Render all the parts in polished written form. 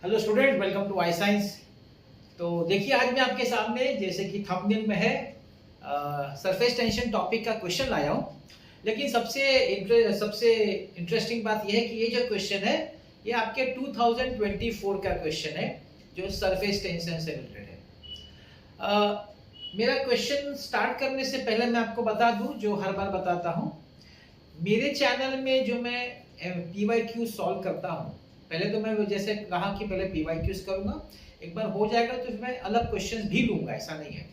Hello student, welcome to I science. तो देखिए, आज मैं आपके सामने जैसे कि थंबनेल में है सरफेस टेंशन टॉपिक का क्वेश्चन लाया हूँ। लेकिन सबसे इंटरेस्टिंग बात यह है कि ये जो क्वेश्चन है ये आपके 2024 का क्वेश्चन है जो सरफेस टेंशन से रिलेटेड है। मेरा क्वेश्चन स्टार्ट करने से पहले मैं आपको बता दूं, जो हर बार बताता हूँ, मेरे चैनल में जो मैं PYQ सॉल्व करता हूँ, पहले तो मैं जैसे कहा कि पहले PYQs करूंगा, एक बार हो जाएगा तो फिर मैं अलग क्वेश्चंस भी लूंगा, ऐसा नहीं है।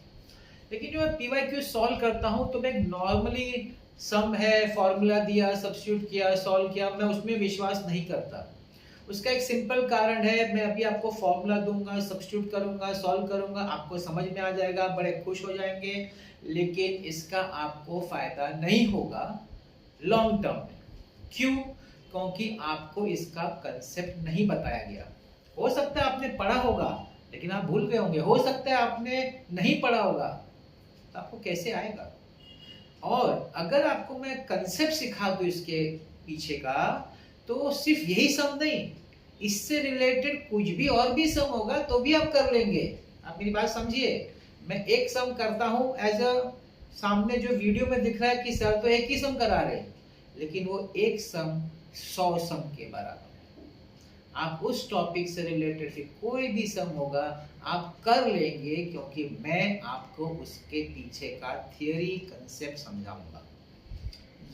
लेकिन जो मैं PYQ सॉल्व करता हूँ तो मैं नॉर्मली सम है, फॉर्मूला दिया, सब्स्टिट्यूट किया, सॉल्व किया, मैं उसमें विश्वास नहीं करता। उसका एक सिंपल कारण है, मैं अभी आपको फॉर्मूला दूंगा, सब्स्टिट्यूट करूंगा, सॉल्व करूंगा, आपको समझ में आ जाएगा, बड़े खुश हो जाएंगे, लेकिन इसका आपको फायदा नहीं होगा लॉन्ग टर्म में। क्यों? क्योंकि आपको इसका कंसेप्ट नहीं बताया गया। हो सकता है आपने पढ़ा होगा लेकिन आप भूल गए होंगे, हो सकता है आपने नहीं पढ़ा होगा, तो आपको कैसे आएगा? और अगर आपको मैं कंसेप्ट सिखा दूं इसके पीछे का, तो सिर्फ यही सम नहीं, इससे रिलेटेड कुछ भी और भी सम होगा तो भी आप कर लेंगे। आप मेरी बात समझिए। मैं एक सम करता हूं एज अ, सामने जो वीडियो में दिख रहा है कि सर तो एक ही सम करा रहे, लेकिन वो एक सम 100 सम के बराबर है। आप उस टॉपिक से रिलेटेड फिर कोई भी सम होगा आप कर लेंगे, क्योंकि मैं आपको उसके पीछे का थियरी कंसेप्ट समझाऊंगा।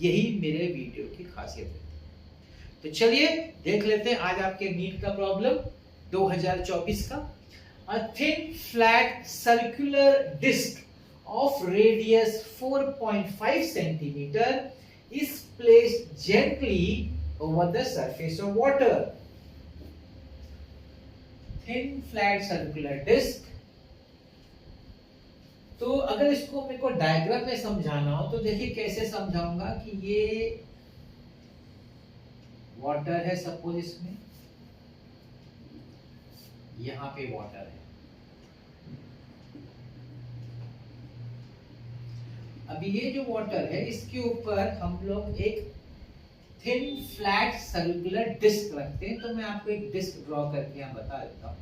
यही मेरे वीडियो की खासियत है। तो चलिए देख लेते हैं आज आपके नीट का प्रॉब्लम 2024 का। A thin flat circular disc of radius 4.5 centimeter is placed gently over the surface of water. Thin flat circular disc। तो अगर इसको मेरे को डायग्राम में समझाना हो तो देखिए कैसे समझाऊंगा कि ये वाटर है, सपोज इसमें यहां पे वाटर है। अभी ये जो वाटर है इसके ऊपर हम लोग एक थिन फ्लैट सर्कुलर डिस्क रखते हैं। तो मैं आपको एक डिस्क ड्रॉ करके यहां बता देता हूं।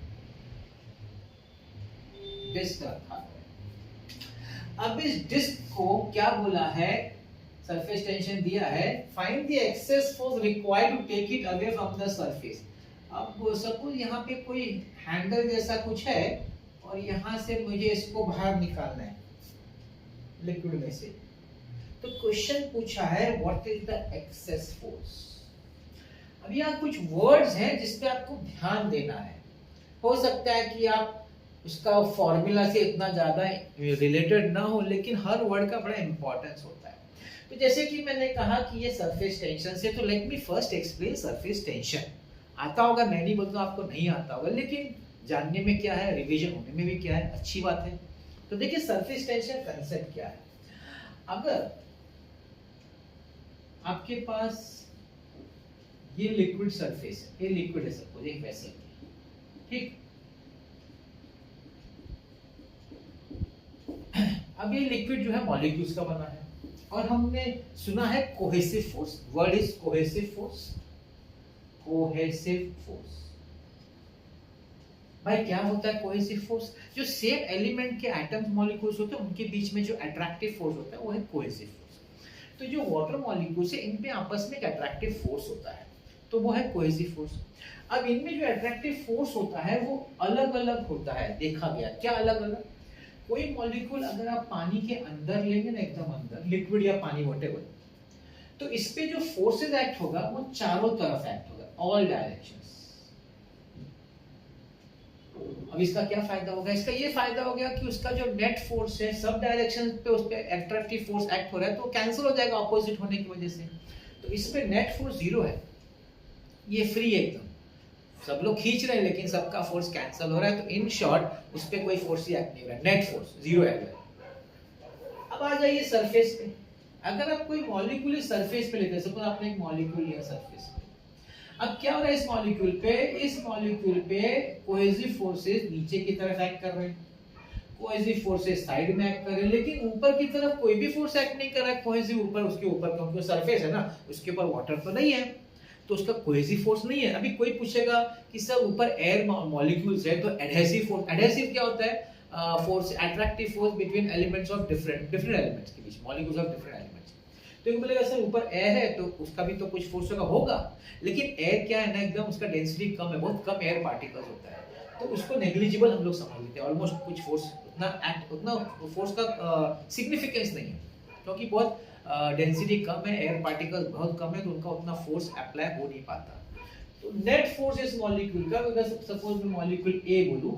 डिस्क रखा है। अब इस डिस्क को क्या बोला है, सरफेस टेंशन दिया है, find the excess force required to take it away from the surface. अब सपोज यहाँ पे कोई हैंडल जैसा कुछ है और यहां से मुझे इसको बाहर निकालना है लिक्विड में से। तो क्वेश्चन पूछा है what is the excess force. अब यहाँ कुछ वर्ड्स हैं जिस पे आपको ध्यान देना है। हो सकता है कि आप उसका फॉर्मूला से इतना ज्यादा रिलेटेड ना हो, लेकिन हर वर्ड का बड़ा इंपॉर्टेंस होता है। तो जैसे कि मैंने कहा कि ये सरफेस टेंशन से, तो let me first explain surface tension. आता होगा, मैं नहीं बोलता आपको नहीं आता होगा, लेकिन जानने में क्या है, रिवीजन होने में भी क्या है, अच्छी बात है। तो देखिए सरफेस टेंशन कंसेप्ट क्या है। अगर आपके पास ये लिक्विड सरफेस है, ये लिक्विड है सपोज एक वेसल, ठीक। अब ये लिक्विड जो है मॉलिक्यूल्स का बना है और हमने सुना है cohesive force. Word is cohesive force. Cohesive force भाई क्या होता है कोहेसिव फोर्स? जो सेम एलिमेंट के एटम्स मॉलिक्यूल्स होते हैं उनके बीच में जो अट्रैक्टिव फोर्स होता है वो है कोहेसिव फोर्स। तो जो वाटर मॉलिक्यूल्स है इन पे आपस में एक अट्रैक्टिव फोर्स होता है, तो वो है कोहेसिव फोर्स। अब इनमें जो अट्रैक्टिव फोर्स होता है वो अलग अलग होता है, देखा गया। क्या अलग अलग? कोई मॉलिक्यूल अगर आप पानी के अंदर लेंगे ना, एकदम अंदर, लिक्विड या पानी व्हाटएवर, तो इस पे जो फोर्सेस एक्ट होगा वो चारों तरफ एक्ट होगा, ऑल डायरेक्शंस। अब इसका क्या फायदा होगा? इसका ये फायदा हो गया कि उसका जो नेट फोर्स है सब डायरेक्शन पे उस पे अट्रैक्टिव फोर्स एक्ट हो रहा है, तो कैंसिल हो जाएगा ऑपोजिट होने की वजह से। तो इस पे नेट फोर्स जीरो है, ये फ्री है एकदम। सब लोग खींच रहे हैं लेकिन सबका फोर्स कैंसिल हो रहा है। तो इन शॉर्ट उस पे कोई फोर्स ही एक्ट नहीं हो रहा है, नेट फोर्स जीरो है। अब आ जाइए सरफेस पे। अगर आप कोई मॉलिक्यूल सरफेस पे लेते हैं, सपोज आपने एक मॉलिक्यूल लिया सरफेस पे, अब क्या हो रहा है इस मॉलिक्यूल पे? इस मॉलिक्यूल पे कोहेसिव फोर्सेस नीचे की तरफ एक्ट कर रहे हैं, कोहेसिव फोर्सेस साइड में एक्ट कर रहे हैं, लेकिन ऊपर की तरफ कोई भी फोर्स एक्ट नहीं कर रहा है कोहेसिव ऊपर, उसके ऊपर, क्योंकि सरफेस है ना, उसके ऊपर वाटर तो नहीं है। तो उसका कोहेसिव फोर्स नहीं है। अभी कोई पूछेगा कि सर ऊपर एयर मॉलिक्यूल्स है तो एडहेसिव फोर्स, एडहेसिव क्या होता है? Force, attractive force between elements of different elements के बीच, मॉलिक्यूल्स ऑफ डिफरेंट एलिमेंट्स। तो ये बोलेगा सर ऊपर एयर है तो उसका भी तो कुछ फोर्स होगा, लेकिन एयर क्या है ना, एकदम उसका डेंसिटी कम है, बहुत कम एयर पार्टिकल्स होता है, तो उसको नेग्लिजिबल हम लोग समझ लेते हैं, ऑलमोस्ट कुछ फोर्स उतना फोर्स का सिग्निफिकेंस नहीं है, क्योंकि बहुत डेंसिटी कम है, एयर पार्टिकल्स बहुत कम है, तो उनका उतना फोर्स अप्लाई हो नहीं पाता। तो नेट फोर्स इस मॉलिक्यूल का, अगर सपोज मैं मॉलिक्यूल ए बोलूं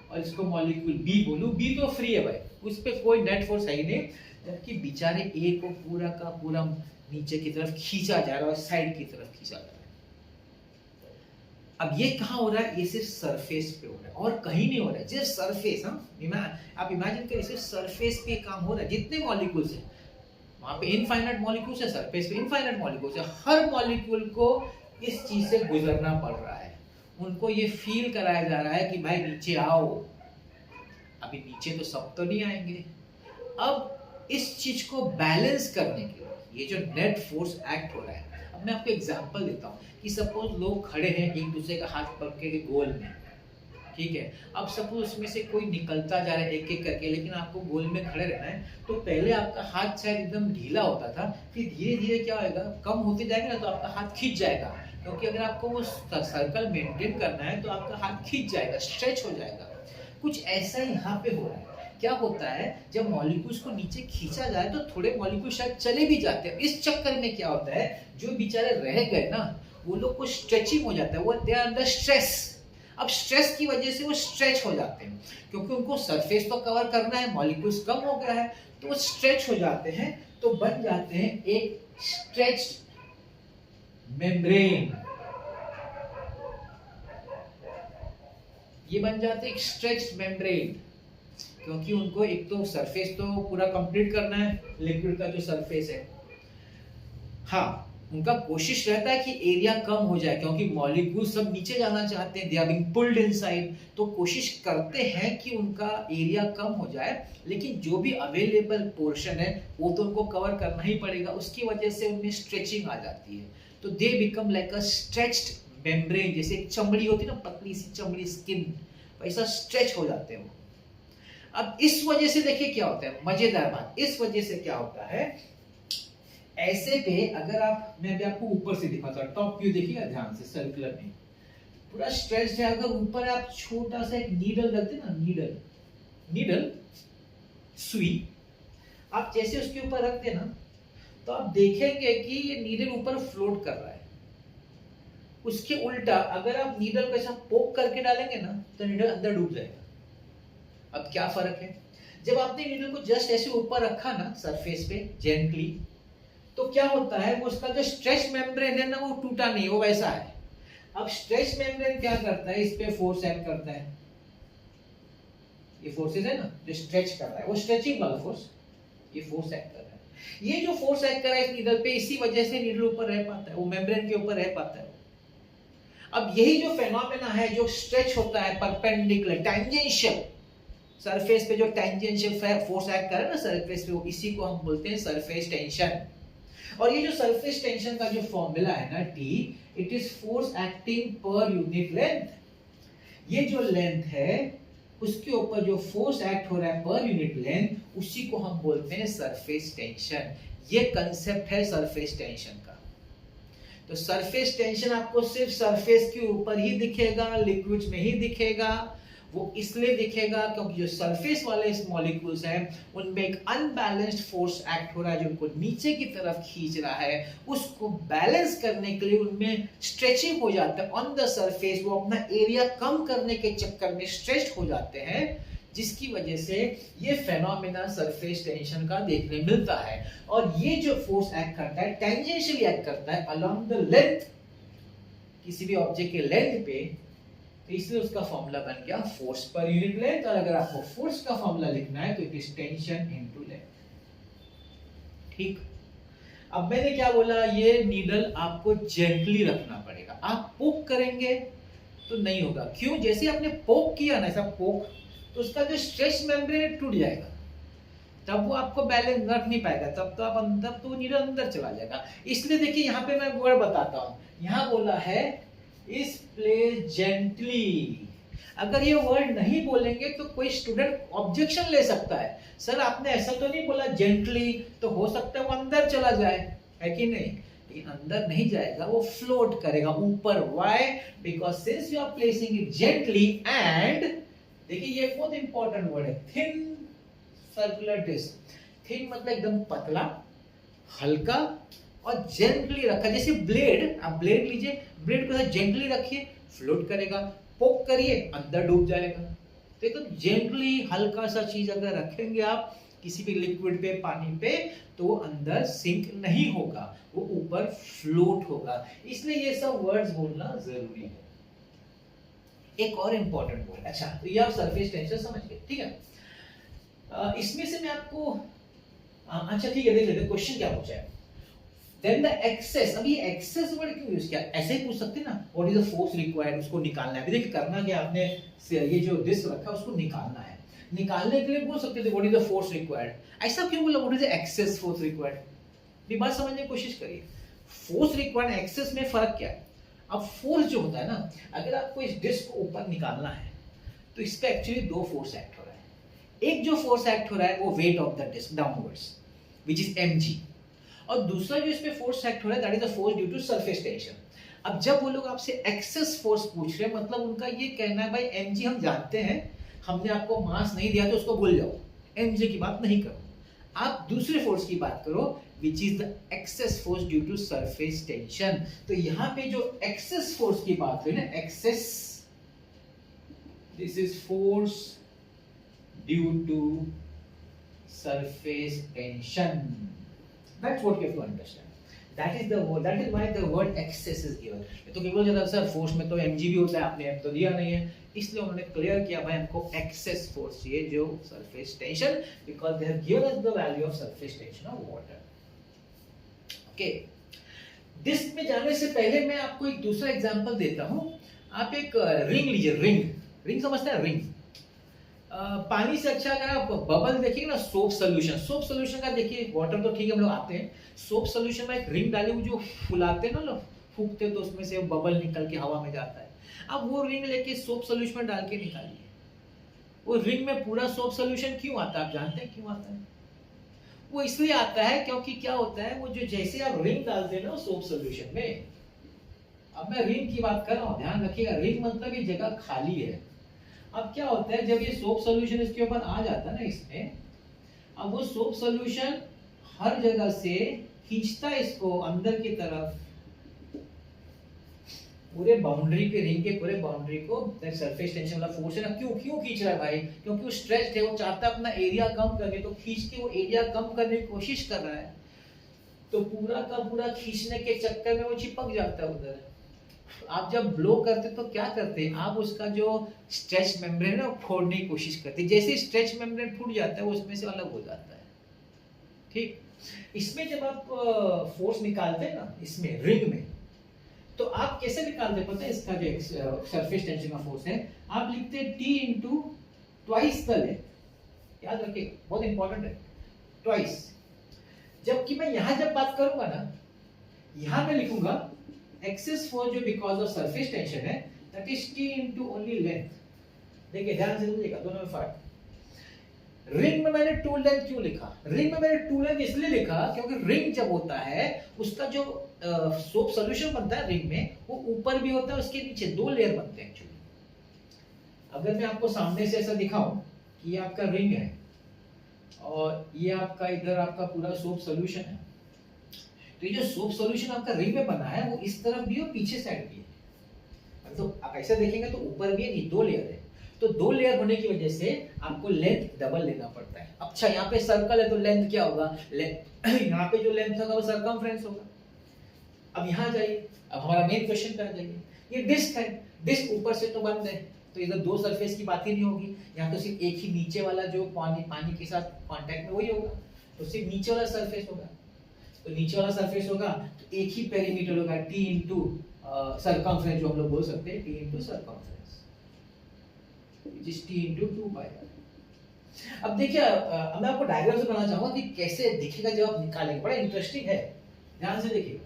और इसको मॉलिक्यूल बी बोलूं, बी तो फ्री है भाई, उस पे कोई नेट फोर्स है ही नहीं, जबकि बेचारे ए को पूरा का पूरा नीचे की तरफ खींचा जा रहा है और साइड की तरफ खींचा जा रहा है। अब ये कहाँ हो रहा है? ये सिर्फ सरफेस पे हो रहा है और कहीं नहीं हो रहा है, जस्ट सरफेस। आप इमेजिन करिए सिर्फ सरफेस पे काम हो रहा है। जितने मॉलिक्यूल्स हैं वहां पे इनफाइनाइट मॉलिक्यूल्स है, सरफेस पे इनफाइनाइट मॉलिक्यूल्स है, हर मॉलिक्यूल को इस चीज से गुजरना पड़ रहा है, उनको ये फील कराया जा रहा है कि भाई नीचे आओ। अभी नीचे तो सब तो नहीं आएंगे। अब इस चीज को बैलेंस करने के लिए ये जो नेट फोर्स एक्ट हो रहा है, अब मैं आपको एग्जांपल देता हूँ कि सपोज लोग खड़े हैं एक दूसरे का हाथ पकड़ के गोल में, ठीक है। अब सपोज उसमें से कोई निकलता जा रहा है एक एक करके, लेकिन आपको गोल में खड़े रहना है, तो पहले आपका हाथ शायद एकदम ढीला होता था, फिर धीरे धीरे क्या होगा, कम होते जाएगा ना, तो आपका हाथ खींच जाएगा, क्योंकि अगर आपको वो सर्कल मेंटेन करना है तो आपका हाथ खींच जाएगा, स्ट्रेच हो जाएगा। कुछ ऐसा यहाँ पे हो रहा है। क्या होता है, जब मॉलिक्यूल्स को नीचे खींचा जाए तो थोड़े मॉलिक्यूल शायद चले भी जाते हैं। इस चक्कर में क्या होता है, जो बेचारे रह गए ना, वो लोग को स्ट्रेचिंग हो जाता है, वो दे आर अंडर स्ट्रेस। अब स्ट्रेस की वजह से वो स्ट्रेच हो जाते हैं, क्योंकि उनको सरफेस तो कवर करना है, मॉलिक्यूल्स कम हो गया है, तो वो स्ट्रेच हो जाते हैं, तो बन जाते हैं एक स्ट्रेच्ड मेम्ब्रेन। ये बन जाते हैं एक स्ट्रेच्ड मेम्ब्रेन, क्योंकि उनको एक तो सरफेस तो पूरा कंप्लीट करना है, लिक्विड का जो सरफेस है। हाँ, उनका कोशिश रहता है कि एरिया कम हो जाए, क्योंकि मॉलिक्यूल सब नीचे जाना चाहते हैं, they are being pulled inside, तो कोशिश करते हैं कि उनका एरिया कम हो जाए, लेकिन जो भी अवेलेबल पोर्शन है वो तो उनको कवर करना ही पड़ेगा, उसकी वजह से उनमें स्ट्रेचिंग आ जाती है, तो they become like a stretched membrane. जैसे एक चमड़ी होती है ना, पतली सी चमड़ी, स्किन, वैसा स्ट्रेच हो जाते हैं वो। अब इस वजह से देखिए क्या होता है, मजेदार बात, इस वजह से क्या होता है, ऐसे पे अगर आप, मैं अभी आपको ऊपर से दिखाता हूं, टॉप व्यू देखिएगा ध्यान से, सर्कुलर में पूरा स्ट्रेच्ड है। अगर ऊपर आप छोटा सा एक नीडल रखते ना, नीडल सुई, आप जैसे उसके ऊपर रखते ना, तो आप देखेंगे कि ये नीडल ऊपर फ्लोट कर रहा है। उसके उल्टा अगर आप नीडल को ऐसा पोक करके डालेंगे ना, तो नीडल अंदर डूब जाएगा। अब क्या फर्क है, जब आपने नीडल को जस्ट ऐसे ऊपर रखा ना सरफेस पे जेंटली, तो क्या होता है, वो उसका जो स्ट्रेच मेम्ब्रेन है ना, वो टूटा नहीं, वो वैसा है। अब स्ट्रेच मेम्ब्रेन क्या करता है, इस पे फोर्स एक्ट करता है, ये फोर्सेस है ना जो स्ट्रेच कर रहा है, वो स्ट्रेचिंग वाला फोर्स, ये फोर्स एक्ट कर रहा है। ये जो फोर्स एक्ट कर रहा है इस नीडल पे, इसी वजह से नीडल ऊपर रह पाता है, वो मेम्ब्रेन के ऊपर रह पाता है। अब यही जो फेनोमेना है, जो स्ट्रेच होता है परपेंडिकुलर, टैंजेंशियल, सरफेस पे जो टैंजेंशियल फोर्स एक्ट कर रहा है ना सरफेस पे, इसी को हम बोलते हैं सरफेस टेंशन। और ये जो सरफेस टेंशन का जो फॉर्मूला है ना, T, it is force acting per unit length. ये जो लेंथ है उसके ऊपर जो फोर्स एक्ट हो रहा है पर यूनिट लेंथ, उसी को हम बोलते हैं सरफेस टेंशन। ये कंसेप्ट है सरफेस टेंशन का। तो सरफेस टेंशन आपको सिर्फ सरफेस के ऊपर ही दिखेगा, लिक्विड्स में ही दिखेगा। वो इसलिए दिखेगा क्योंकि जो सरफेस वाले मॉलिक्यूल्स हैं उनमें एक अनबैलेंस्ड फोर्स एक्ट हो रहा है, जो उनको नीचे की तरफ खींच रहा है। उसको बैलेंस करने के लिए उनमें स्ट्रेचिंग हो जाता है ऑन द सरफेस, वो अपना एरिया कम करने के चक्कर में स्ट्रेच हो जाते हैं, जिसकी वजह से ये फेनोमेना सरफेस टेंशन का देखने मिलता है। और ये जो फोर्स एक्ट करता है, टेंजेंशियली एक्ट करता है अलोंग द लेंथ, किसी भी ऑब्जेक्ट के लेंथ पे, तो इसलिए उसका फॉर्मूला बन गया फोर्स पर यूनिट लेंथ। और अगर आपको फोर्स का फॉर्मूला लिखना है तो it is tension into length. ठीक, अब मैंने क्या बोला, ये नीडल आपको जेंटली रखना पड़ेगा। आप पोक करेंगे तो नहीं होगा। क्यों? जैसे आपने पोक किया ना, ऐसा पोक, तो उसका जो स्ट्रेच मेम्ब्रेन टूट जाएगा। तब वो आपको बैलेंस रख नहीं पाएगा, तब तो आप अंदर तो नीडल अंदर चला जाएगा। इसलिए देखिए यहाँ पे मैं वर्ड बताता हूँ, यहाँ बोला है इस प्लेस जेंटली। अगर ये वर्ड नहीं बोलेंगे तो कोई स्टूडेंट ऑब्जेक्शन ले सकता है, सर आपने ऐसा तो नहीं बोला जेंटली, तो हो सकता है वो अंदर चला जाए, है कि नहीं? लेकिन अंदर नहीं जाएगा, वो फ्लोट करेगा ऊपर। Why? Because since you are placing it gently and, देखिए ये बहुत इंपॉर्टेंट वर्ड है, थिन सर्कुलर डिस्क। थिन मतलब एकदम पतला, हल्का और जेंटली रखा, जैसे ब्लेड, आप ब्लेड लीजिए, ब्लेड को जेंटली रखिए, फ्लोट करेगा, पोक करिए अंदर डूब जाएगा। तो एकदम जेंटली हल्का सा चीज अगर रखेंगे आप किसी भी लिक्विड पे, पानी पे, तो वो अंदर सिंक नहीं होगा, वो ऊपर फ्लोट होगा। इसलिए ये सब वर्ड्स बोलना जरूरी है। एक और इंपॉर्टेंट वर्ड, अच्छा तो ये आप सरफेस टेंशन समझ गए, ठीक है। इसमें से मैं आपको अच्छा ठीक है देख लेते क्वेश्चन क्या पूछा है। Then the excess, अब ये excess वर्ड क्यों यूज किया? ऐसे ही पूछ सकते ना, what is the force required, उसको निकालना है। अभी देखिए करना क्या, आपने ये जो डिस्क रखा उसको निकालना है, निकालने के लिए बोल सकते थे what is the force required, ऐसा क्यों बोला what is the excess force required? ये बात समझने की कोशिश करिए, फोर्स रिक्वायर्ड एक्सेस में फर्क क्या है? अब फोर्स जो होता है ना, अगर आपको इस डिस्क को ऊपर निकालना है तो इस पे एक्चुअली दो फोर्स एक्ट हो रहा है। एक जो फोर्स एक्ट हो रहा है वो weight of the disc downwards which is mg, और दूसरा जो इस पे फोर्स एक्ट हो रहा है that is the force due to surface tension. अब जब वो लोग आपसे एक्सेस फोर्स पूछ रहे हैं, मतलब उनका ये कहना है भाई mg हम जानते हैं, हमने आपको मास नहीं दिया तो उसको भूल जाओ, mg की बात नहीं करो, आप दूसरे फोर्स की बात करो which is the excess force due to surface tension। तो यहाँ पे जो excess force की बात हुई ना, excess, this is force due to surface tension, that's what you have to understand, that is the word, that is why the word excess is given। तो केवल ज्यादा सर फोर्स में तो mg भी होता है, आपने m तो दिया नहीं है, इसलिए उन्होंने क्लियर किया भाई हमको एक्सेस फोर्स चाहिए जो surface tension, because they have given us the value of surface tension of water. Okay, disc में जाने से पहले मैं आपको एक दूसरा एग्जांपल देता हूं। आप एक रिंग लीजिए, रिंग समझते हैं? रिंग पानी से अच्छा अगर आप बबल देखिए ना, सोप सोल्यूशन का देखिए, वाटर तो ठीक है हम लोग आते हैं, सोप सोल्यूशन में एक रिंग डाली हुई जो फुलाते ना लोग, फूकते तो उसमें से बबल निकल के हवा में जाता है। अब वो रिंग लेके सोप सोल्यूशन में डाल के निकालिए, वो रिंग में पूरा सोप सोल्यूशन क्यों आता है? आप जानते हैं क्यों आता है? वो इसलिए आता है क्योंकि क्या होता है, वो जो जैसे आप रिंग डालते हैं ना सोप सोल्यूशन में, अब मैं रिंग की बात कर रहा हूं, ध्यान रखिएगा, रिंग मतलब ये जगह खाली है। अब क्या होता है जब ये सोप सोल्यूशन इसके ऊपर आ जाता है ना इसमें, अब वो सोप सोल्यूशन हर जगह से खींचता है इसको अंदर की तरफ, पूरे बाउंड्री के, रिंग के पूरे बाउंड्री को सरफेस टेंशन वाला फोर्स है ना, क्यों खींच रहा है भाई? क्योंकि वो स्ट्रेच्ड है, वो चाहता है अपना एरिया कम करने, तो खींच के वो एरिया कम करने की कोशिश कर रहा है, तो पूरा का पूरा खींचने के चक्कर में वो चिपक जाता है उधर। आप जब ब्लो करते तो क्या करते हैं, आप उसका जो स्ट्रेच मेम्ब्रेन है वो फोड़ने की कोशिश करते हैं, जैसे स्ट्रेच मेम्ब्रेन फूट जाता है वो उसमें से अलग हो जाता है। ठीक, इसमें जब आप फोर्स निकालते हैं ना इसमें रिंग में, तो आप कैसे निकालते हैं पता है? इसका जो सरफेस टेंशन का फोर्स है, आप लिखते हैं T into twice the length, याद रखिए बहुत इंपॉर्टेंट है, ट्वाइस। जबकि मैं यहां जब बात करूंगा ना, यहां मैं लिखूंगा एक्सेस फोर्स जो बिकॉज ऑफ सरफेस टेंशन है that is T into only length. देखिए ध्यान से समझिएगा, दोनों में फर्क। रिंग में मैंने टू लेंथ क्यों लिखा? रिंग में मैंने टू लेंथ इसलिए लिखा क्योंकि रिंग जब होता है उसका जो सोप सॉल्यूशन बनता है रिंग में, वो ऊपर भी होता है, उसके नीचे दो लेयर बनते हैं एक्चुअली। अगर मैं आपको सामने से ऐसा दिखाऊं कि ये आपका रिंग है और ये आपका इधर आपका पूरा सोप सॉल्यूशन है, तो ये जो सोप सॉल्यूशन आपका रिंग में बना है वो इस तरफ भी और पीछे साइड भी है। तो आप ऐसा देखेंगे तो ऊपर भी है, दो लेयर है, तो दो लेयर होने की वजह से आपको लेंथ डबल लेना पड़ता है। अच्छा यहाँ पे सर्कल है तो लेंथ क्या होगा? यहाँ पे जो लेंथ होगा वो सर्कमफ्रेंस होगा। अब यहाँ जाइए, अब हमारा मेन क्वेश्चन पे आ जाइए, ये डिस्क है, डिस्क ऊपर से तो बंद है, तो इधर दो सरफेस की बात ही नहीं होगी, यहाँ तो सिर्फ एक ही नीचे वाला जो पानी के साथ कांटेक्ट में वही होगा, तो सिर्फ नीचे वाला सरफेस होगा। तो नीचे वाला सरफेस होगा तो एक ही पेरीमीटर होगा, T इंटू सर्कमफ्रेंस, जो हम लोग बोल सकते हैं T into circumference, which is T into 2 pi r। अब देखिए अब मैं आपको डायग्राम से बनाना चाहूंगा कि कैसे दिखेगा जब आप निकालेंगे, बड़ा इंटरेस्टिंग है, ध्यान से देखिए।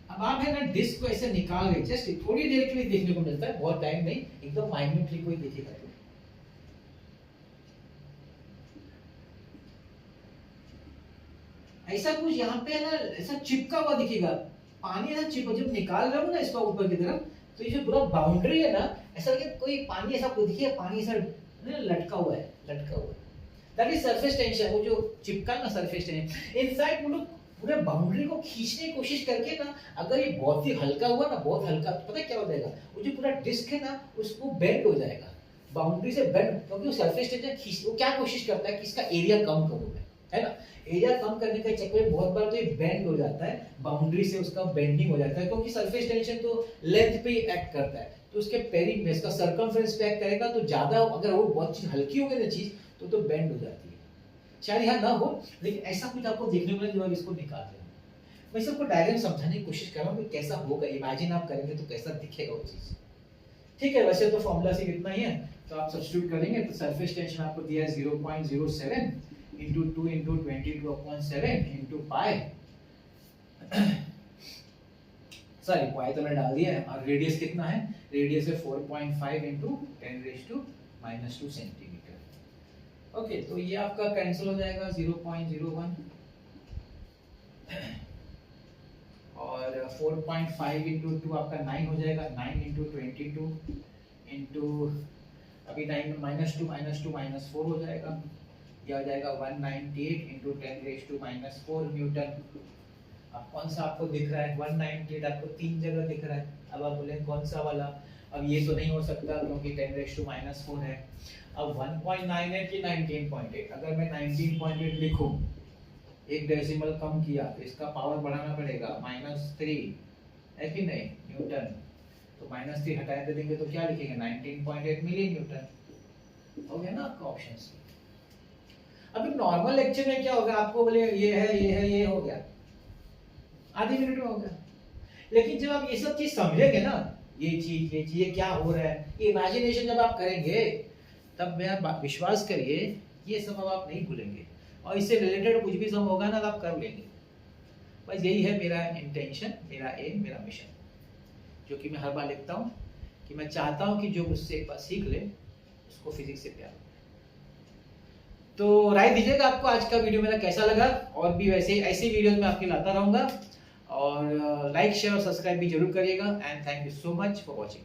अब आप है ना डिस्क को ऐसे निकाल रहे, जस्ट थोड़ी देर के लिए देखने को मिलता है, बहुत टाइम नहीं, एकदम माइन्यूटली कोई देखेगा। ऐसा कुछ यहाँ पे है ना ऐसा चिपका हुआ दिखेगा, पानी ऐसा चिपका, जब निकाल रहा हूँ ना इसका ऊपर की तरफ, तो ये जो पूरा बाउंड्री है ना, ऐसा लगे कोई पानी ऐसा देखिए, पानी ऐसा लटका हुआ है, लटका हुआ है, दैट इज सरफेस टेंशन। वो जो चिपका ना सरफेस टेंशन, इनफैक्ट वो लोग पूरे बाउंड्री को खींचने की कोशिश करके ना, अगर ये बहुत ही हल्का हुआ ना, बहुत हल्का, तो पता है क्या हो जाएगा, वो जो पूरा डिस्क है ना उसको बेंड हो जाएगा, बाउंड्री से बेंड, क्योंकि वो सरफेस टेंशन खींच, वो क्या कोशिश करता है कि इसका एरिया कम करूं मैं, है ना। एरिया कम करने के चक्कर में बहुत बार तो ये बेंड हो जाता है, बाउंड्री से उसका बेंडिंग हो जाता है, क्योंकि सरफेस टेंशन तो लेंथ पे एक्ट करता है, तो उसके पेरी में इसका सर्कमफ्रेंस पे एक्ट करेगा, तो ज्यादा अगर वो बहुत चीज हल्की हो गई ना चीज, तो बेंड हो जाती है। शायद यहाँ ना हो, लेकिन ऐसा कुछ आपको देखने को मिले जब आप इसको निकाल रहे हो। मैं सबको डायग्राम समझाने की कोशिश कर रहा हूँ कि कैसा होगा, इमेजिन आप करेंगे तो कैसा दिखेगा वो चीज। ठीक है, वैसे तो फॉर्मूला से इतना ही है, तो आप सब्स्टिट्यूट करेंगे तो सरफेस टेंशन आपको दिया है 0.07 into 2 into 22/7 into pi, sorry पाई तो मैंने डाल दिया है, और रेडियस कितना है, रेडियस है 4.5 into 10⁻⁻² सेंटीमीटर। ओके, तो ये आपका कैंसिल हो जाएगा 0.01 और 4.5 into 2 आपका 9 हो जाएगा, 9 into 22 into अभी 9 -2 -4 हो जाएगा, यह हो जाएगा 198 into 10⁻⁻4 न्यूटन। अब कौन सा आपको दिख रहा है, 198 आपको तीन जगह दिख रहा है, अब आप बोले कौन सा वाला, अब ये तो नहीं हो सकता क्योंकि 10⁻⁻4 है। अब 1.9 है कि 19.8, अगर मैं 19.8 लिखूं, एक डेसिमल कम किया तो इसका पावर बढ़ाना पड़ेगा, -3 है कि नहीं न्यूटन, तो -3 हटा देंगे तो क्या लिखेंगे, 19.8 मिली न्यूटन। हो गया ना आपका ऑप्शंस। अभी नॉर्मल लेक्चर में क्या होगा, आपको बोले ये है ये है ये हो गया, आधी मिनट में हो गया, लेकिन जब आप ये सब चीज समझेंगे ना, ये चीज ये क्या हो रहा है, ये इमेजिनेशन जब आप करेंगे, तब मेरा विश्वास करिए ये सब अब आप नहीं भूलेंगे, और इससे रिलेटेड कुछ भी सब होगा ना तो आप कर लेंगे। बस यही है मेरा इंटेंशन, मेरा एम, मेरा मिशन, जो कि मैं हर बार लिखता हूँ कि मैं चाहता हूँ कि जो मुझसे एक बार सीख ले उसको फिजिक्स से प्यार। तो राय दीजिएगा आपको आज का वीडियो मेरा कैसा लगा, और भी वैसे ऐसे वीडियोस मैं आपके लाता रहूंगा, और लाइक शेयर और सब्सक्राइब भी जरूर करिएगा, and thank you so much for watching.